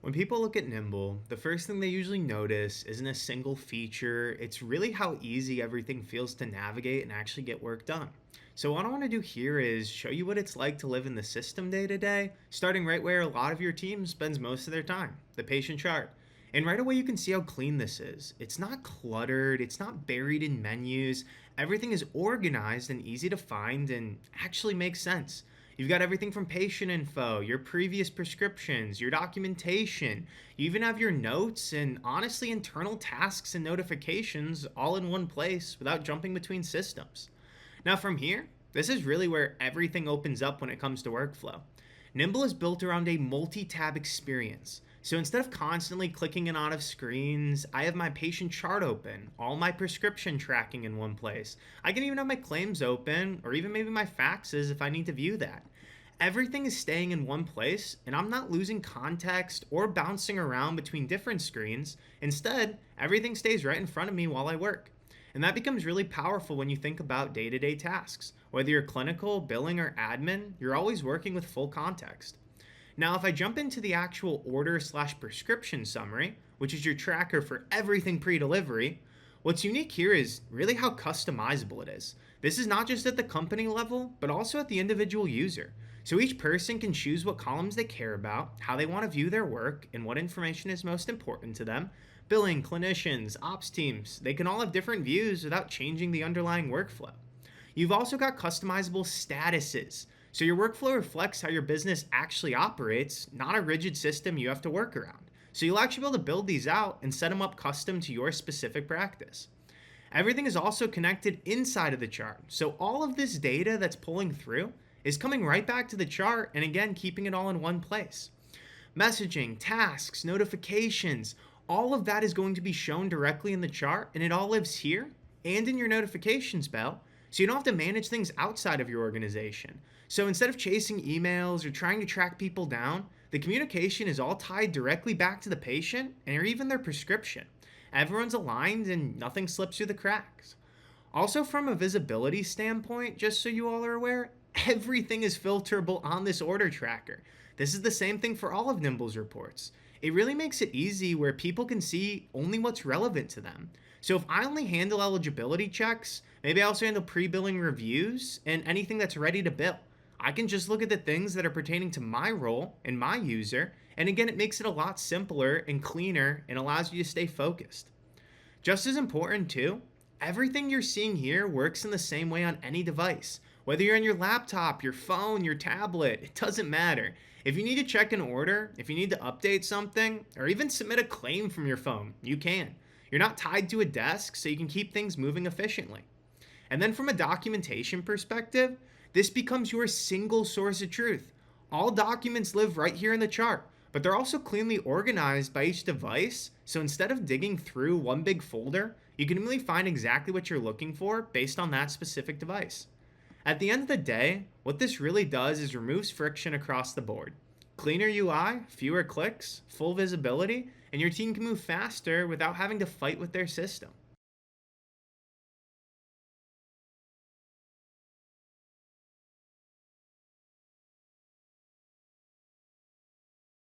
When people look at Nimble, the first thing they usually notice isn't a single feature, it's really how easy everything feels to navigate and actually get work done. So, what I want to do here is show you what it's like to live in the system day to day, starting right where a lot of your team spends most of their time, the patient chart. And right away, you can see how clean this is. It's not cluttered, it's not buried in menus. Everything is organized and easy to find and actually makes sense. You've got everything from patient info, your previous prescriptions, your documentation. You even have your notes and honestly internal tasks and notifications all in one place without jumping between systems. Now, from here, this is really where everything opens up when it comes to workflow. Nymbl is built around a multi tab experience. So instead of constantly clicking in and out of screens, I have my patient chart open, all my prescription tracking in one place. I can even have my claims open, or even maybe my faxes if I need to view that. Everything is staying in one place, and I'm not losing context or bouncing around between different screens. Instead, everything stays right in front of me while I work. And that becomes really powerful when you think about day to day tasks. Whether you're clinical, billing, or admin, you're always working with full context. Now, if I jump into the actual order slash prescription summary, which is your tracker for everything pre delivery, what's unique here is really how customizable it is. This is not just at the company level, but also at the individual user. So each person can choose what columns they care about, how they want to view their work, and what information is most important to them. Billing, clinicians, ops teams, they can all have different views without changing the underlying workflow. You've also got customizable statuses. So your workflow reflects how your business actually operates, not a rigid system you have to work around. So you'll actually be able to build these out and set them up custom to your specific practice. Everything is also connected inside of the chart. So all of this data that's pulling through is coming right back to the chart and again keeping it all in one place. Messaging, tasks, notifications, all of that is going to be shown directly in the chart and it all lives here and in your notifications bell. So you don't have to manage things outside of your organization. So instead of chasing emails or trying to track people down, the communication is all tied directly back to the patient or even their prescription. Everyone's aligned and nothing slips through the cracks. Also, from a visibility standpoint, just so you all are aware, everything is filterable on this order tracker. This is the same thing for all of Nymbl's reports. It really makes it easy where people can see only what's relevant to them. So if I only handle eligibility checks, maybe I also handle pre-billing reviews and anything that's ready to bill. I can just look at the things that are pertaining to my role and my user, and again, it makes it a lot simpler and cleaner and allows you to stay focused. Just as important too, everything you're seeing here works in the same way on any device. Whether you're on your laptop, your phone, your tablet, it doesn't matter. If you need to check an order, if you need to update something, or even submit a claim from your phone, you can. You're not tied to a desk, so you can keep things moving efficiently. And then from a documentation perspective, this becomes your single source of truth. All documents live right here in the chart, but they're also cleanly organized by each device, so instead of digging through one big folder, you can immediately find exactly what you're looking for based on that specific device. At the end of the day, what this really does is removes friction across the board. Cleaner UI, fewer clicks, full visibility, and your team can move faster without having to fight with their system.